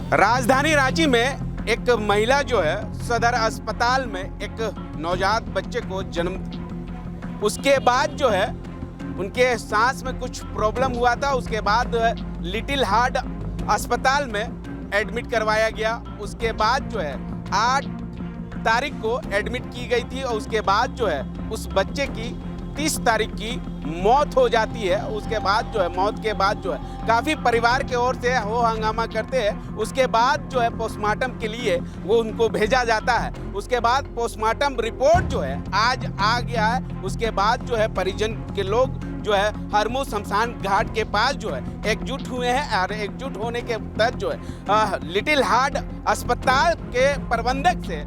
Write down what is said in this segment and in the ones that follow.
राजधानी रांची में एक महिला जो है सदर अस्पताल में एक नवजात बच्चे को जन्म दी। उसके बाद जो है उनके सांस में कुछ प्रॉब्लम हुआ था। उसके बाद लिटिल हार्ट अस्पताल में एडमिट करवाया गया। उसके बाद जो है 8 तारीख को एडमिट की गई थी और उसके बाद जो है उस बच्चे की 30 तारीख की मौत हो जाती है। उसके बाद जो है मौत के बाद जो है काफ़ी परिवार के ओर से हो हंगामा करते हैं। उसके बाद जो है पोस्टमार्टम के लिए वो उनको भेजा जाता है। उसके बाद पोस्टमार्टम रिपोर्ट जो है आज आ गया है। उसके बाद जो है परिजन के लोग जो है हरमू शमशान घाट के पास जो है एकजुट हुए हैं और एकजुट होने के तहत जो है लिटिल हार्ट अस्पताल के प्रबंधक से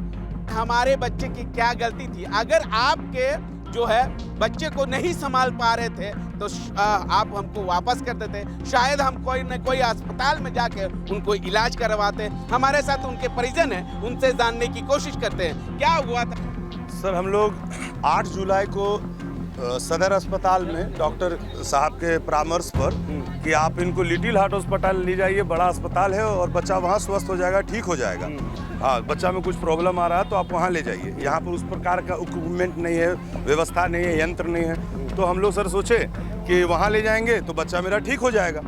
हमारे बच्चे की क्या गलती थी, अगर आपके जो है बच्चे को नहीं संभाल पा रहे थे तो आप हमको वापस कर देते, शायद हम कोई न कोई अस्पताल में जाके उनको इलाज करवाते। हमारे साथ उनके परिजन हैं, उनसे जानने की कोशिश करते हैं क्या हुआ था। सर हम लोग 8 जुलाई को सदर अस्पताल में डॉक्टर साहब के परामर्श पर कि आप इनको लिटिल हार्ट अस्पताल ले जाइए, बड़ा अस्पताल है और बच्चा वहाँ स्वस्थ हो जाएगा, ठीक हो जाएगा। हाँ, बच्चा में कुछ प्रॉब्लम आ रहा है तो आप वहाँ ले जाइए, यहाँ पर उस प्रकार का इक्विपमेंट नहीं है, व्यवस्था नहीं है, यंत्र नहीं है। तो हम लोग सर सोचे कि वहाँ ले जाएंगे तो बच्चा मेरा ठीक हो जाएगा।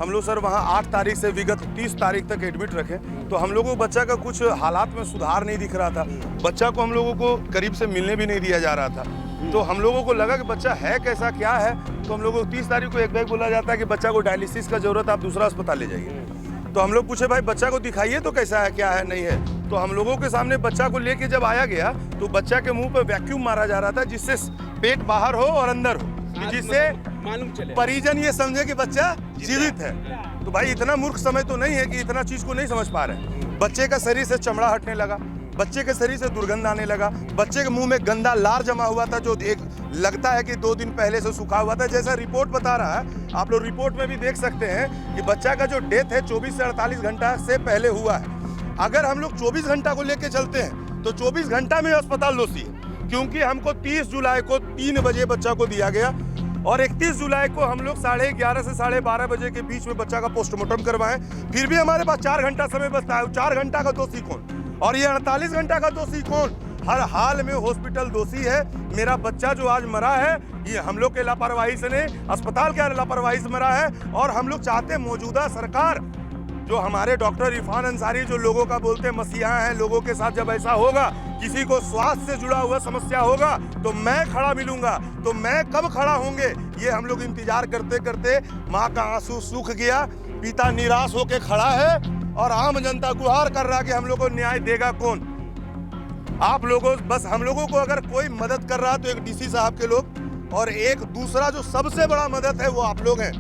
हम लोग सर वहाँ 8 तारीख से विगत 30 तारीख तक एडमिट रखे तो हम लोगों को बच्चा का कुछ हालात में सुधार नहीं दिख रहा था। बच्चा को हम लोगों को करीब से मिलने भी नहीं दिया जा रहा था। तो हम लोगों को लगा कि बच्चा है कैसा, क्या है। तो हम लोगों को 30 तारीख को एक बैग बोला जाता है कि बच्चा को डायलिसिस का जरूरत है, आप दूसरा अस्पताल ले जाइए। तो हम लोग पूछे भाई बच्चा को दिखाइए तो कैसा है, क्या है, नहीं है। तो हम लोगों के सामने बच्चा को लेके जब आया गया तो बच्चा के मुंह पे वैक्यूम मारा जा रहा था जिससे पेट बाहर हो और अंदर हो, जिससे मालूम चले परिजन ये समझे कि बच्चा जीवित है। तो भाई इतना मूर्ख समय तो नहीं है कि इतना चीज को नहीं समझ पा रहे। बच्चे का शरीर से चमड़ा हटने लगा, बच्चे के शरीर से दुर्गंध आने लगा, बच्चे के मुंह में गंदा लार जमा हुआ था जो एक लगता है कि 2 दिन पहले से सूखा हुआ था, जैसा रिपोर्ट बता रहा है। आप लोग रिपोर्ट में भी देख सकते हैं कि बच्चा का जो डेथ है 24 से 48 घंटा से पहले हुआ है। अगर हम लोग 24 घंटा को लेके चलते हैं तो 24 घंटा में अस्पताल दोषी है, क्योंकि हमको 30 जुलाई को 3 बजे बच्चा को दिया गया और 31 जुलाई को हम लोग 11:30 से 12:30 बजे के बीच में बच्चा का पोस्टमार्टम करवाएं। फिर भी हमारे पास 4 घंटा समय बचता है। 4 घंटा का दोषी कौन और ये 48 घंटा का दोषी कौन? हर हाल में हॉस्पिटल दोषी है। मेरा बच्चा जो आज मरा है ये हम लोग के लापरवाही से नहीं, अस्पताल के लापरवाही से मरा है। और हम लोग चाहते मौजूदा सरकार जो हमारे डॉक्टर इरफान अंसारी जो लोगों का बोलते मसीहा हैं, लोगों के साथ जब ऐसा होगा, किसी को स्वास्थ्य से जुड़ा हुआ समस्या होगा तो मैं खड़ा मिलूंगा। तो मैं कब खड़ा होंगे ये हम लोग इंतजार करते करते माँ का आंसू सूख गया, पिता निराश होके खड़ा है और आम जनता गुहार कर रहा कि हम लोग को न्याय देगा कौन। आप लोगों बस हम लोगों को अगर कोई मदद कर रहा तो एक डीसी साहब के लोग, और एक दूसरा जो सबसे बड़ा मदद है वो आप लोग हैं,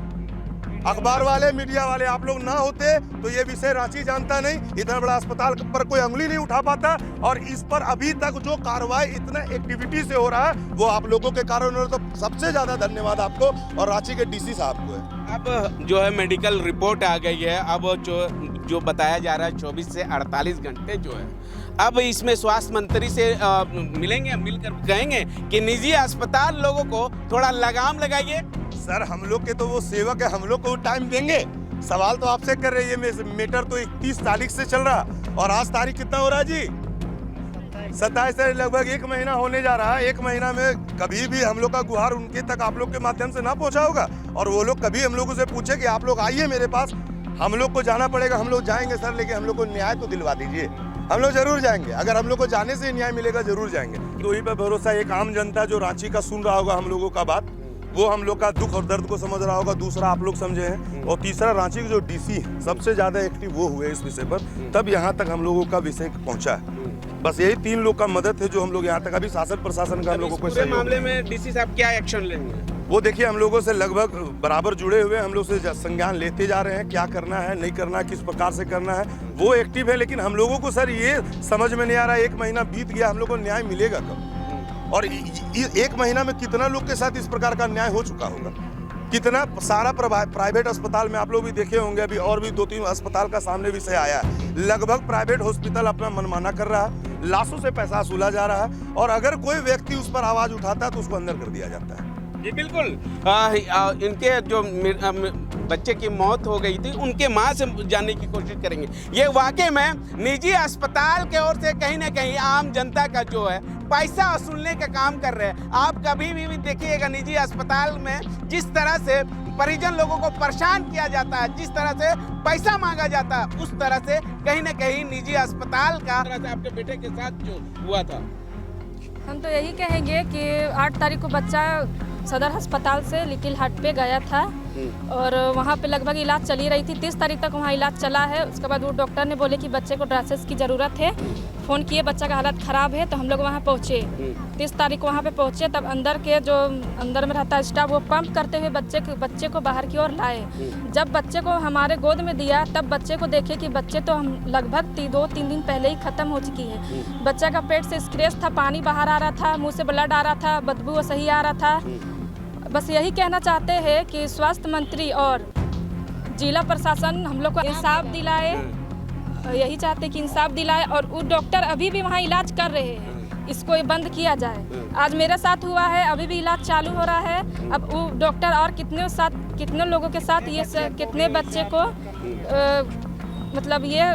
अखबार वाले, मीडिया वाले। आप लोग ना होते तो ये विषय रांची जानता नहीं, इतना बड़ा अस्पताल पर कोई उंगली नहीं उठा पाता। और इस पर अभी तक जो कार्रवाई इतना एक्टिविटी से हो रहा है वो आप लोगों के कारण हो रहा है। तो सबसे ज्यादा धन्यवाद आपको और रांची के डीसी साहब को है। अब जो है मेडिकल रिपोर्ट आ गई है। अब जो बताया जा रहा है 24 से 48 घंटे जो है, अब इसमें स्वास्थ्य मंत्री से मिलेंगे, मिलकर कहेंगे कि निजी अस्पताल लोगों को थोड़ा लगाम लगाइए। सर हम लोग के तो वो सेवक है, हम लोग को टाइम देंगे। सवाल तो आपसे कर रही है, मीटर तो 31 तारीख से चल रहा और आज तारीख कितना हो रहा है जी? 27 से लगभग 1 महीना होने जा रहा है। 1 महीना में कभी भी हम लोग का गुहार उनके तक आप लोग के माध्यम से ना पहुंचा होगा और वो लोग कभी हम लोगों से पूछे कि आप लोग आइए मेरे पास, हम लोग को जाना पड़ेगा। हम लोग जाएंगे सर, लेकिन हम लोग को न्याय तो दिलवा दीजिए। हम लोग जरूर जाएंगे, अगर हम लोग को जाने से न्याय मिलेगा जरूर जाएंगे। तो वही पर भरोसा, एक आम जनता जो रांची का सुन रहा होगा हम लोगों का बात, वो हम लोग का दुख और दर्द को समझ रहा होगा। दूसरा आप लोग समझे हैं और तीसरा रांची के जो डीसी है सबसे ज्यादा एक्टिव वो हुए इस विषय पर, तब यहाँ तक हम लोगों का विषय पहुंचा है। बस यही 3 लोग का मदद है जो हम लोग यहाँ तक अभी शासन प्रशासन का हम लोगों को मामले में डीसी साहब क्या एक्शन लेंगे वो देखिए हम लोगों से लगभग बराबर जुड़े हुए, हम लोग से संज्ञान लेते जा रहे हैं, क्या करना है, नहीं करना है, किस प्रकार से करना है, वो एक्टिव है। लेकिन हम लोगों को सर ये समझ में नहीं आ रहा है, 1 महीना बीत गया, हम लोग को न्याय मिलेगा कब? और 1 महीना में कितना लोग के साथ इस प्रकार का न्याय हो चुका होगा? कितना सारा प्राइवेट अस्पताल में आप लोग भी देखे होंगे, अभी और भी 2-3 अस्पताल का सामने विषय आया है। लगभग प्राइवेट हॉस्पिटल अपना मनमाना कर रहा है, लाशों से पैसा वसूला जा रहा है और अगर कोई व्यक्ति उस पर आवाज उठाता है तो उसको अंदर कर दिया जाता है। जी बिल्कुल। इनके जो बच्चे की मौत हो गई थी, उनके माँ से जानने की कोशिश करेंगे। ये वाकई में निजी अस्पताल के ओर से कहीं ना कहीं आम जनता का जो है पैसा वसूलने का काम कर रहे हैं। आप कभी भी देखिएगा निजी अस्पताल में जिस तरह से परिजन लोगों को परेशान किया जाता है, जिस तरह से पैसा मांगा जाता है, उस तरह से कहीं ना कहीं निजी अस्पताल का आपके बेटे के साथ जो हुआ था। हम तो यही कहेंगे कि 8 तारीख को बच्चा सदर अस्पताल से लिटिल हार्ट पे गया था और वहाँ पे लगभग इलाज चली रही थी। 30 तारीख तक वहाँ इलाज चला है। उसके बाद वो डॉक्टर ने बोले कि बच्चे को ड्रेसेस की ज़रूरत है। फ़ोन किए, बच्चा का हालत ख़राब है, तो हम लोग वहाँ पहुँचे। 30 तारीख को वहाँ पे पहुँचे, तब अंदर के जो अंदर में रहता है स्टाफ, वो पंप करते हुए बच्चे को बाहर की ओर लाए। जब बच्चे को हमारे गोद में दिया, तब बच्चे को देखे कि बच्चे तो हम लगभग 2-3 दिन पहले ही ख़त्म हो चुकी है। बच्चा का पेट से स्क्रैच था, पानी बाहर आ रहा था, मुँह से ब्लड आ रहा था, बदबू सही आ रहा था। बस यही कहना चाहते हैं कि स्वास्थ्य मंत्री और जिला प्रशासन हम लोग को इंसाफ दिलाए। यही चाहते हैं कि इंसाफ दिलाए और वो डॉक्टर अभी भी वहाँ इलाज कर रहे हैं, इसको बंद किया जाए। आज मेरे साथ हुआ है, अभी भी इलाज चालू हो रहा है। अब वो डॉक्टर और कितने लोगों के साथ ये कितने बच्चे को मतलब ये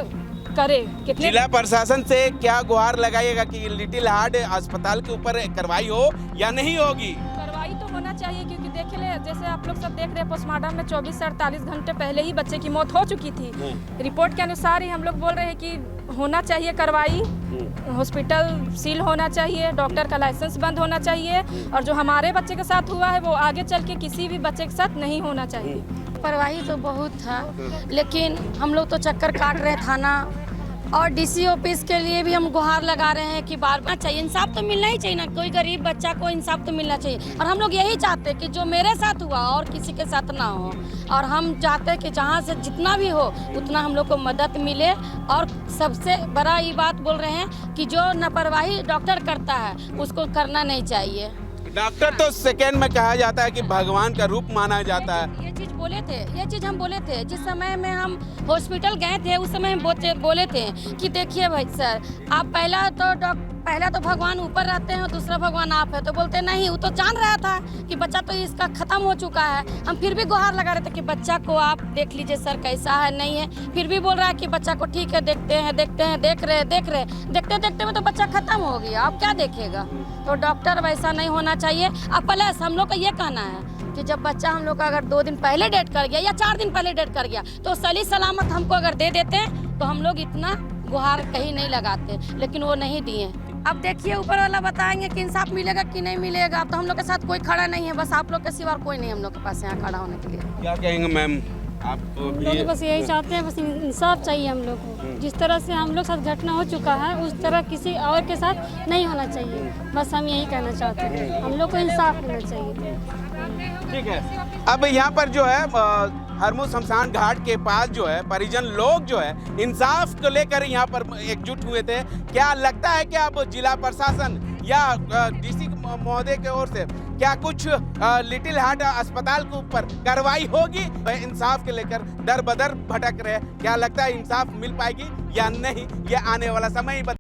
करे, कितने जिला प्रशासन से क्या गुहार लगाइएगा कि लिटिल हार्ट अस्पताल के ऊपर कार्रवाई हो या नहीं होगी? कार्रवाई तो होना चाहिए, क्योंकि देखे ले जैसे आप लोग सब देख रहे हैं, पोस्टमार्टम में 24 से 48 घंटे पहले ही बच्चे की मौत हो चुकी थी। रिपोर्ट के अनुसार ही हम लोग बोल रहे हैं कि होना चाहिए कार्रवाई, हॉस्पिटल सील होना चाहिए, डॉक्टर का लाइसेंस बंद होना चाहिए, और जो हमारे बच्चे के साथ हुआ है वो आगे चल के किसी भी बच्चे के साथ नहीं होना चाहिए। लापरवाही तो बहुत था, लेकिन हम लोग तो चक्कर काट रहे थाना और डीसी ऑफिस के लिए भी हम गुहार लगा रहे हैं कि बार बार चाहिए, इंसाफ तो मिलना ही चाहिए ना। कोई गरीब बच्चा को इंसाफ तो मिलना चाहिए। और हम लोग यही चाहते हैं कि जो मेरे साथ हुआ और किसी के साथ ना हो, और हम चाहते हैं कि जहाँ से जितना भी हो उतना हम लोग को मदद मिले। और सबसे बड़ा ये बात बोल रहे हैं कि जो लापरवाही डॉक्टर करता है उसको करना नहीं चाहिए। डॉक्टर तो सेकंड में कहा जाता है कि भगवान का रूप माना जाता है। ये चीज़ हम बोले थे जिस समय में हम हॉस्पिटल गए थे, उस समय हम बोले थे कि देखिए भाई सर, आप पहला तो भगवान ऊपर रहते हैं और दूसरा भगवान आप है। तो बोलते नहीं, वो तो जान रहा था कि बच्चा तो इसका ख़त्म हो चुका है। हम फिर भी गुहार लगा रहे थे कि बच्चा को आप देख लीजिए सर कैसा है, नहीं है। फिर भी बोल रहा है कि बच्चा को ठीक है, देख रहे में तो बच्चा ख़त्म हो गया, आप क्या देखेगा। तो डॉक्टर वैसा नहीं होना चाहिए। अब प्लस हम लोग का ये कहना है कि जब बच्चा हम लोग का अगर 2 दिन पहले डेट कर गया या 4 दिन पहले डेट कर गया, तो सही सलामत हमको अगर दे देते तो हम लोग इतना गुहार कहीं नहीं लगाते, लेकिन वो नहीं दिए। अब देखिए ऊपर वाला बताएंगे कि इंसाफ मिलेगा कि नहीं मिलेगा। तो हम लोग के साथ कोई खड़ा नहीं है, बस आप लोग के सिवा कोई नहीं हम लोग के पास यहाँ खड़ा होने के लिए। क्या कहेंगे मैम आप? हम लोग बस यही चाहते हैं, बस इंसाफ चाहिए हम लोग को। जिस तरह से हम लोग साथ घटना हो चुका है, उस तरह किसी और के साथ नहीं होना चाहिए। बस हम यही कहना चाहते हैं, हम लोग को इंसाफ मिलना चाहिए। ठीक है। अब यहाँ पर जो है हरमू शमशान घाट के पास जो है परिजन लोग जो है इंसाफ को लेकर यहाँ पर एकजुट हुए थे। क्या लगता है कि अब जिला प्रशासन या डीसी महोदय की ओर से क्या कुछ लिटिल हार्ट अस्पताल के ऊपर कार्रवाई होगी? इंसाफ के लेकर दर बदर भटक रहे, क्या लगता है इंसाफ मिल पाएगी या नहीं? ये आने वाला समय ही